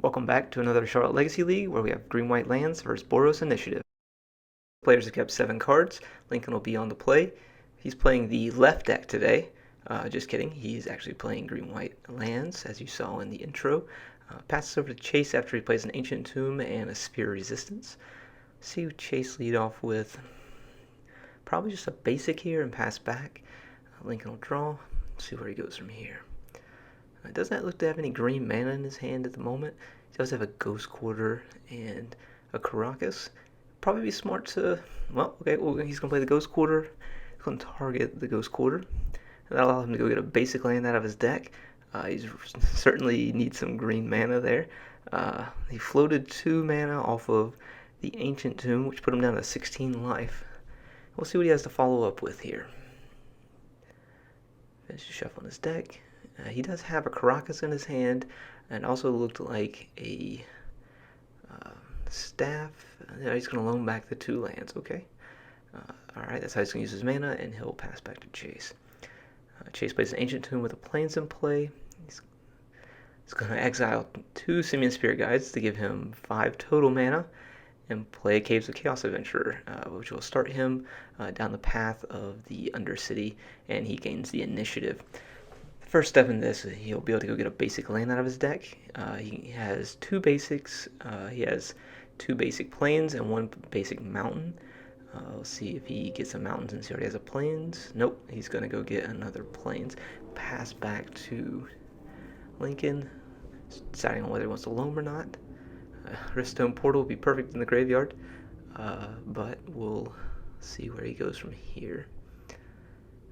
Welcome back to another Charlotte Legacy League where we have green-white lands versus Boros Initiative. Players have kept 7 cards. Lincoln will be on the play. He's playing the left deck today. Just kidding, he's actually playing green-white lands as you saw in the intro. Passes over to Chase after he plays an Ancient Tomb and a Spear Resistance. See who Chase lead off with. Probably just a basic here and pass back. Lincoln will draw. See where he goes from here. It does not look to have any green mana in his hand at the moment. He does have a Ghost Quarter and a Caracas. Probably be smart to, he's going to play the Ghost Quarter. He's going to target the Ghost Quarter. That'll allow him to go get a basic land out of his deck. He certainly needs some green mana there. He floated 2 mana off of the Ancient Tomb, which put him down to 16 life. We'll see what he has to follow up with here. Finish shuffling his deck. He does have a Caracas in his hand, and also looked like a staff. He's going to loan back the 2 lands, okay? Alright, that's how he's going to use his mana, and he'll pass back to Chase. Chase plays an Ancient Tomb with a Plains in play. He's going to exile 2 Simian Spirit Guides to give him 5 total mana, and play Caves of Chaos Adventurer, which will start him down the path of the Undercity, and he gains the initiative. First step in this, he'll be able to go get a basic land out of his deck. He has 2 basics. He has 2 basic plains and 1 basic mountain. We'll see if he gets a mountain since he already has a plains. Nope, he's going to go get another plains. Pass back to Lincoln, deciding on whether he wants to loam or not. Riftstone Portal will be perfect in the graveyard, but we'll see where he goes from here.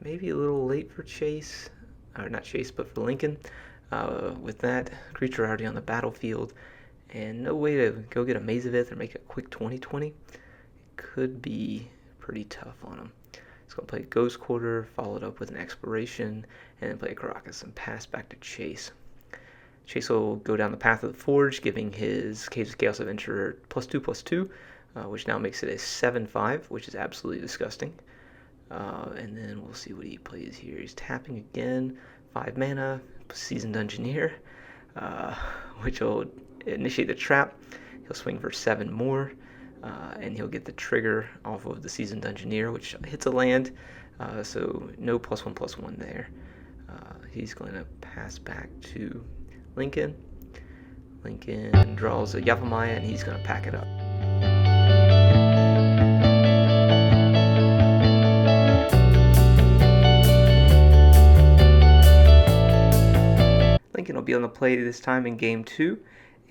Maybe a little late for Chase. Or not Chase, but for Lincoln. With that creature already on the battlefield, and no way to go get a Mazavith or make a quick 20/20, it could be pretty tough on him. He's going to play Ghost Quarter, followed up with an Exploration, and then play a Caracas and pass back to Chase. Chase will go down the path of the Forge, giving his Caves of Chaos Adventurer +2/+2, which now makes it a 7/5, which is absolutely disgusting. And then we'll see what he plays here. He's tapping again, 5 mana, Seasoned Dungeoneer, which will initiate the trap. He'll swing for 7 more, and he'll get the trigger off of the Seasoned Dungeoneer, which hits a land, so no +1/+1 there. He's going to pass back to Lincoln. Lincoln draws a Yavimaya, and he's going to pack it up. Lincoln will be on the play this time in game 2,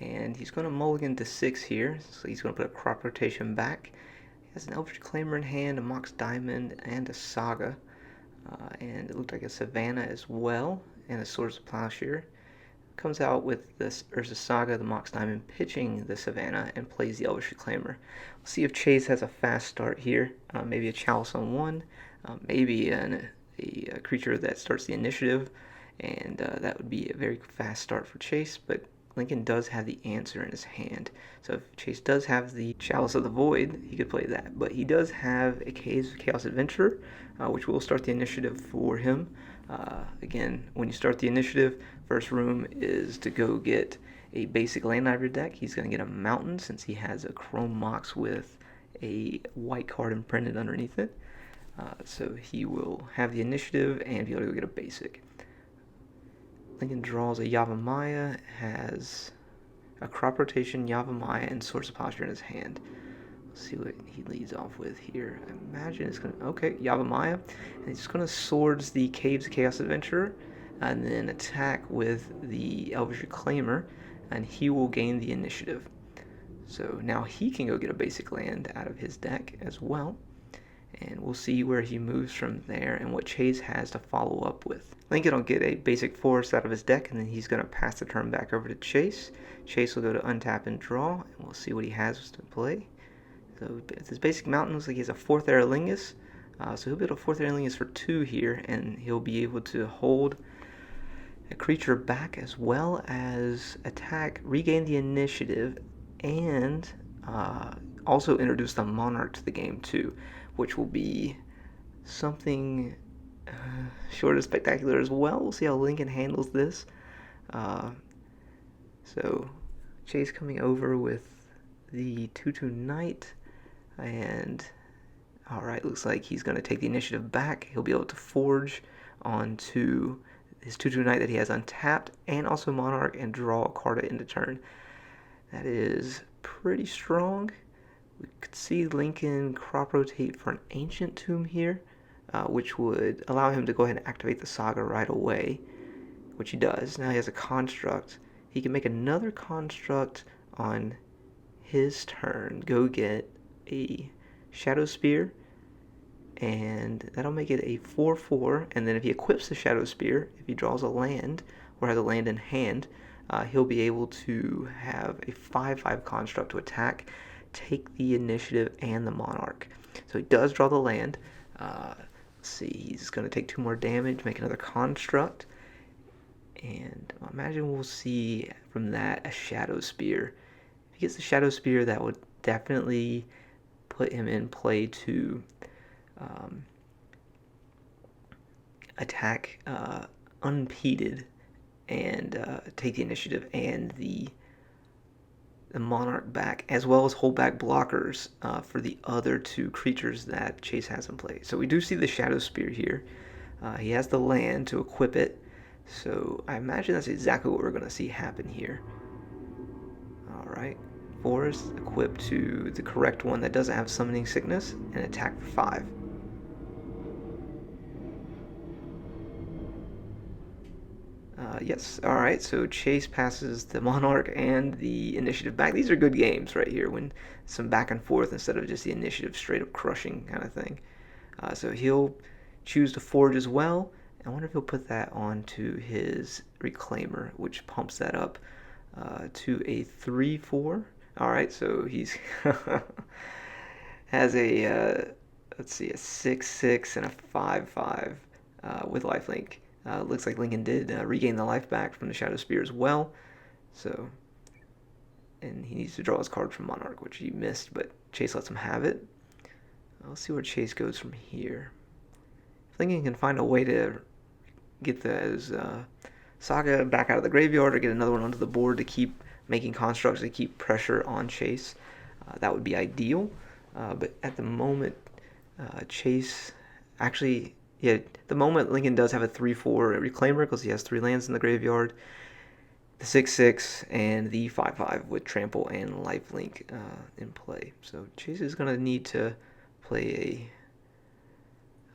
and he's going to mulligan to 6 here, so he's going to put a crop rotation back. He has an Eldritch Claimer in hand, a Mox Diamond, and a Saga, and it looked like a Savannah as well, and a Swords of Plowshare. Comes out with this Urza Saga, the Mox Diamond, pitching the Savannah, and plays the Eldritch Claimer. We'll see if Chase has a fast start here, maybe a Chalice on 1, maybe a creature that starts the initiative, and that would be a very fast start for Chase, but Lincoln does have the answer in his hand. So if Chase does have the Chalice of the Void, he could play that. But he does have a Caves of Chaos Adventurer, which will start the initiative for him. Again, when you start the initiative, first room is to go get a basic land out of your deck. He's going to get a mountain since he has a Chrome Mox with a white card imprinted underneath it. So he will have the initiative and be able to go get a basic. Lincoln draws a Yavimaya, has a crop rotation, Yavimaya, and Swords of Posture in his hand. Let's see what he leads off with here. I imagine it's going to, okay, Yavimaya, and he's going to Swords the Caves of Chaos Adventurer, and then attack with the Eldritch Claimer, and he will gain the initiative. So now he can go get a basic land out of his deck as well, and we'll see where he moves from there and what Chase has to follow up with. Lincoln will get a basic forest out of his deck, and then he's going to pass the turn back over to Chase. Chase will go to untap and draw, and we'll see what he has to play. So his basic mountain looks like he has a 4th Aerolingus, so he'll be able to 4th Aerolingus for 2 here, and he'll be able to hold a creature back as well as attack, regain the initiative, and also introduce the Monarch to the game too, which will be something short of spectacular as well. We'll see how Lincoln handles this. So Chase coming over with the 2/2 Knight, and alright, looks like he's going to take the initiative back. He'll be able to forge onto his 2/2 Knight that he has untapped, and also Monarch, and draw a card at end of turn. That is pretty strong. We could see Lincoln crop rotate for an Ancient Tomb here, which would allow him to go ahead and activate the Saga right away, which he does. Now he has a Construct. He can make another Construct on his turn, go get a Shadow Spear, and that'll make it a 4/4, and then if he equips the Shadow Spear, if he draws a land, or has a land in hand, he'll be able to have a 5/5 Construct to attack, take the initiative and the Monarch. So he does draw the land. Let's see, he's going to take 2 more damage, make another Construct, and I imagine we'll see from that a Shadow Spear. If he gets the Shadow Spear, that would definitely put him in play to attack unimpeded and take the initiative and the Monarch back, as well as hold back blockers for the other 2 creatures that Chase has in play. So we do see the Shadow Spear here. He has the land to equip it, so I imagine that's exactly what we're going to see happen here. Alright, Boros equipped to the correct one that doesn't have Summoning Sickness, and attack for 5. Yes, alright, so Chase passes the Monarch and the initiative back. These are good games right here, when some back and forth instead of just the initiative straight up crushing kind of thing. So he'll choose to forge as well. I wonder if he'll put that onto his Reclaimer, which pumps that up to a 3/4. Alright, so he's has a, let's see, a 6/6 and a 5/5 with lifelink. Looks like Lincoln did regain the life back from the Shadow Spear as well. So, and he needs to draw his card from Monarch, which he missed, but Chase lets him have it. Let's see where Chase goes from here. If Lincoln can find a way to get his Saga back out of the graveyard, or get another one onto the board to keep making constructs to keep pressure on Chase, that would be ideal. But at the moment, Chase actually... Yeah, at the moment Lincoln does have a 3/4 Reclaimer because he has 3 lands in the graveyard, the 6/6 and the 5/5 with trample and lifelink in play. So Chase is going to need to play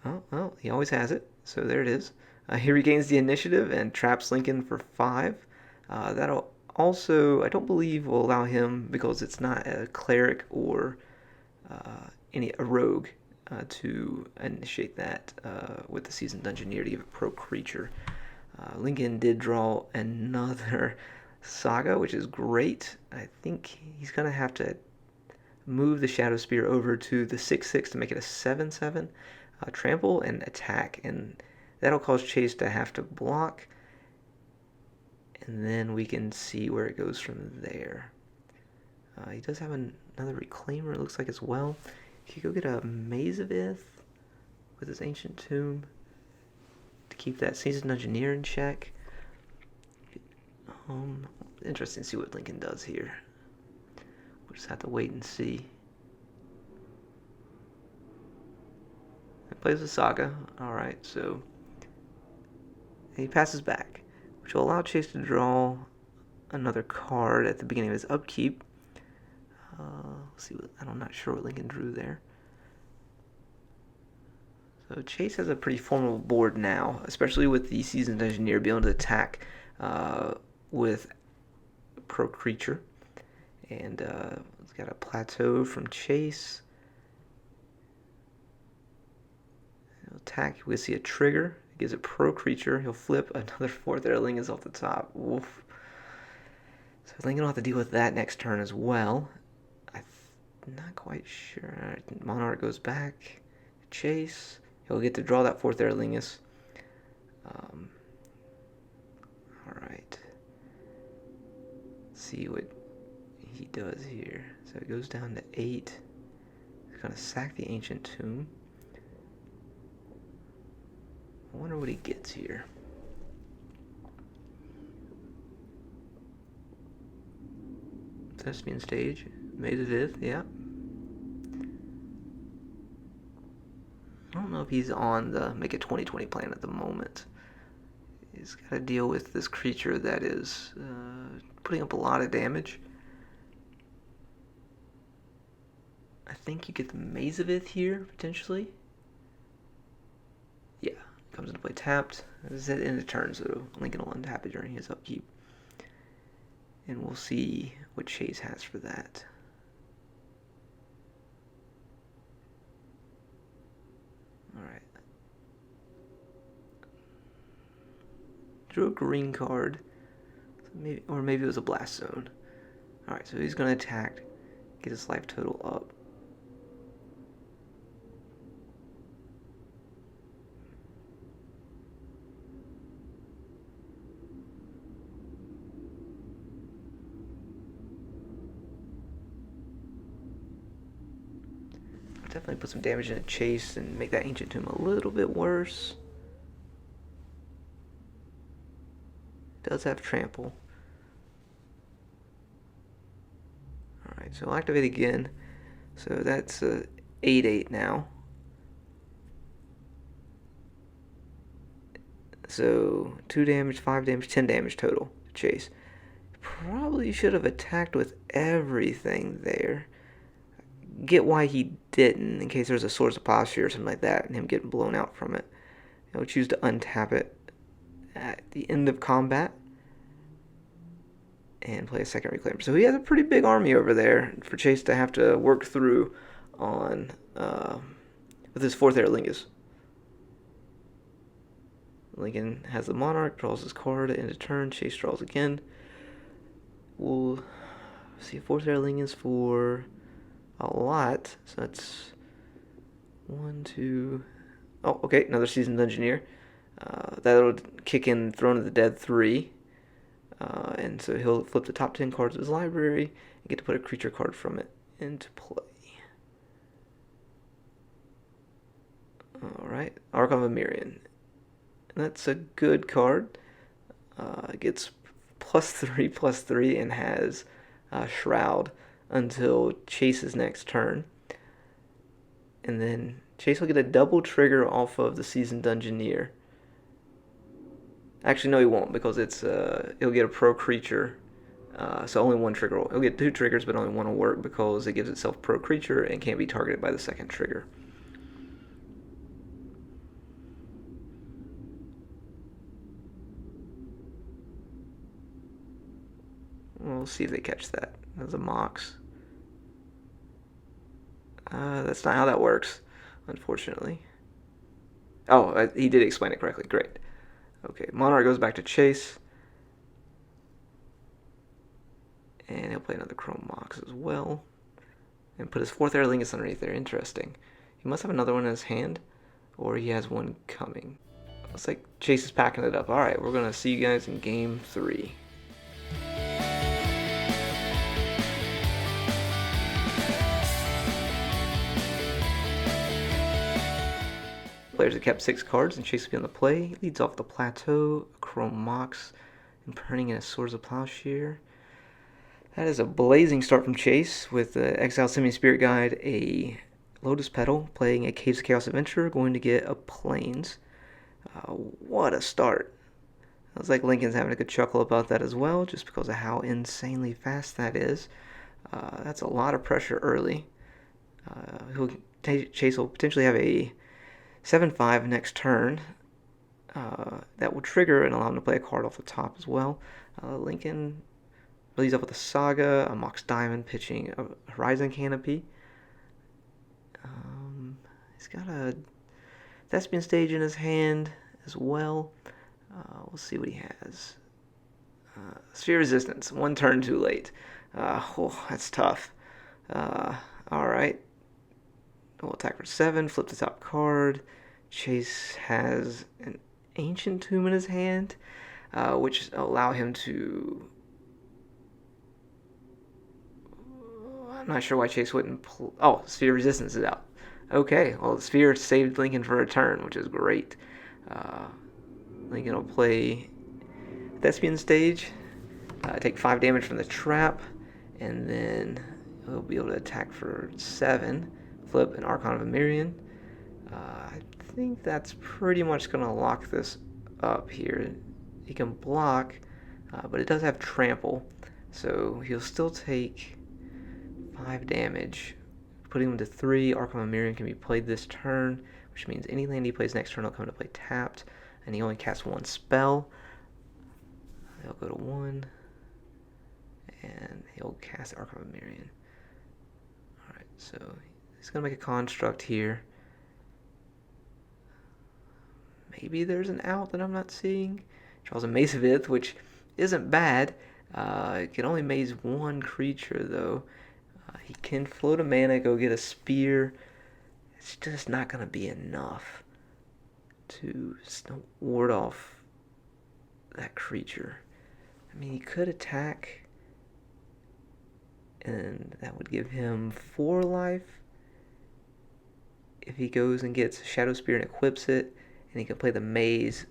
a... Oh, he always has it. So there it is. He regains the initiative and traps Lincoln for 5. That'll also, I don't believe, will allow him, because it's not a cleric or a rogue, to initiate that with the Seasoned Dungeoneer to give it pro creature. Lincoln did draw another Saga, which is great. I think he's going to have to move the Shadow Spear over to the 6/6 to make it a 7/7. Trample and attack, and that'll cause Chase to have to block, and then we can see where it goes from there. He does have another Reclaimer, it looks like, as well. He could go get a Maze of Ith with his Ancient Tomb to keep that Seasoned Dungeoneer in check. Interesting to see what Lincoln does here. We'll just have to wait and see. He plays the Saga. Alright, so he passes back, which will allow Chase to draw another card at the beginning of his upkeep. Let's see what... I'm not sure what Lincoln drew there. So Chase has a pretty formidable board now, especially with the Seasoned Engineer being able to attack with pro creature. And it's got a plateau from Chase. He'll attack. We'll see a trigger. He gives it pro creature. He'll flip another 4th Airlingus off the top. Woof. So Lincoln will have to deal with that next turn as well. I'm not quite sure. Monarch goes back. Chase. He'll get to draw that 4th Airlingus. Alright. See what he does here. So it goes down to 8. He's going to sack the Ancient Tomb. I wonder what he gets here. Thespian Stage. May the 5th, yeah. I don't know if he's on the Make It 2020 plan at the moment. He's got to deal with this creature that is putting up a lot of damage. I think you get the Mazavith here, potentially. Yeah, comes into play tapped. This is at the end of turn, so Lincoln will untap it during his upkeep. And we'll see what Chase has for that. Alright. Drew a green card. Maybe, or maybe it was a blast zone. Alright, so he's going to attack, get his life total up. Definitely put some damage into Chase and make that Ancient Tomb a little bit worse. Does have trample. Alright, so I'll activate again. So that's 8/8 now. So 2 damage, 5 damage, 10 damage total to Chase. Probably should have attacked with everything there. Get why he didn't, in case there's a Swords of Plowshare or something like that, and him getting blown out from it. He'll choose to untap it at the end of combat and play a second Reclaimer. So he has a pretty big army over there for Chase to have to work through on with his 4th Aerlingus. Lincoln has the Monarch, draws his card at end of turn. Chase draws again. We'll see a 4th Aerlingus for a lot. So that's 1, 2. Oh, okay, another Seasoned Dungeoneer. That'll kick in Throne of the Dead 3. And so he'll flip the top 10 cards of his library and get to put a creature card from it into play. Alright, Arc of Emirian. That's a good card. It gets +3/+3 and has Shroud until Chase's next turn. And then Chase will get a double trigger off of the Seasoned Dungeoneer. Actually, no, he won't, because it's he'll get a pro creature. So only one trigger. He'll get 2 triggers, but only one will work because it gives itself pro creature and can't be targeted by the second trigger. We'll see if they catch that. That's a Mox. That's not how that works, unfortunately. Oh, he did explain it correctly. Great. Okay, Monarch goes back to Chase. And he'll play another Chrome Mox as well. And put his 4th Aerlingus underneath there. Interesting. He must have another one in his hand, or he has one coming. Looks like Chase is packing it up. Alright, we're going to see you guys in Game 3. Players have kept 6 cards, and Chase will be on the play. He leads off the Plateau, a Chrome Mox, and turning in a Swords of Plowshare. That is a blazing start from Chase with the Exile Simian Spirit Guide, a Lotus Petal, playing a Caves of Chaos Adventure, going to get a Plains. What a start. I was like Lincoln's having a good chuckle about that as well, just because of how insanely fast that is. That's a lot of pressure early. Chase will potentially have a 7/5 next turn. That will trigger and allow him to play a card off the top as well. Lincoln leads up with a Saga, a Mox Diamond, pitching a Horizon Canopy. He's got a Thespian Stage in his hand as well. We'll see what he has. Sphere Resistance, 1 turn too late. Oh, that's tough. Alright. We'll attack for 7, flip the top card. Chase has an Ancient Tomb in his hand, which allow him to... I'm not sure why Chase wouldn't... Oh, Sphere Resistance is out. Okay, well, the Sphere saved Lincoln for a turn, which is great. Lincoln will play Thespian Stage, take 5 damage from the trap, and then he'll be able to attack for 7, flip an Archon of Emirian. I think that's pretty much going to lock this up here. He can block, but it does have trample, so he'll still take 5 damage. Putting him to 3, Archon of Emirian can be played this turn, which means any land he plays next turn will come to play tapped, and he only casts 1 spell. He'll go to 1, and he'll cast Archon of Emirian. Alright, so he's going to make a construct here. Maybe there's an out that I'm not seeing. Draws a Mace of Ith, which isn't bad. It can only maze 1 creature, though. He can float a mana, go get a spear. It's just not going to be enough to ward off that creature. I mean, he could attack, and that would give him 4 life. If he goes and gets Shadow Spear and equips it, and he can play the maze,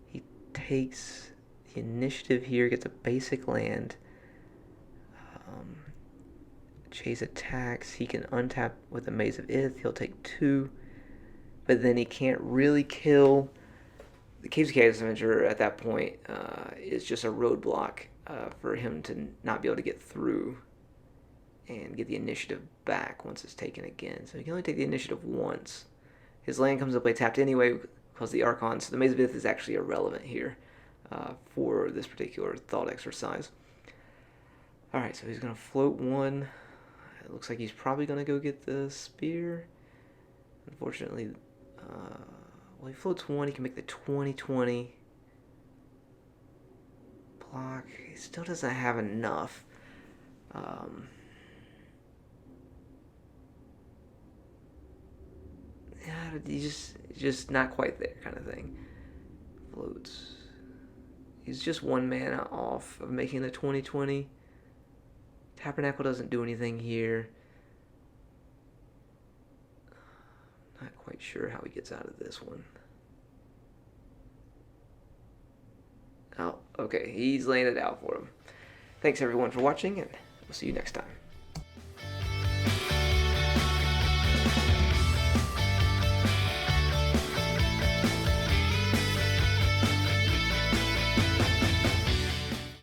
he takes the initiative here, gets a basic land. Chase attacks, he can untap with the Maze of Ith, he'll take 2, but then he can't really kill. The Caves of Chaos Avenger at that point is just a roadblock for him to not be able to get through and get the initiative back once it's taken again. So he can only take the initiative once. His land comes to play tapped anyway because the Archon, so the Maze of Ith is actually irrelevant here for this particular thought exercise. Alright, so he's going to float 1. It looks like he's probably going to go get the spear. Unfortunately, well, he floats 1, he can make the 20/20. Block, he still doesn't have enough. Yeah, he's just not quite there kind of thing. Floats. He's just 1 mana off of making the 20/20. Tabernacle doesn't do anything here. Not quite sure how he gets out of this one. Oh, okay. He's laying it out for him. Thanks everyone for watching, and we'll see you next time.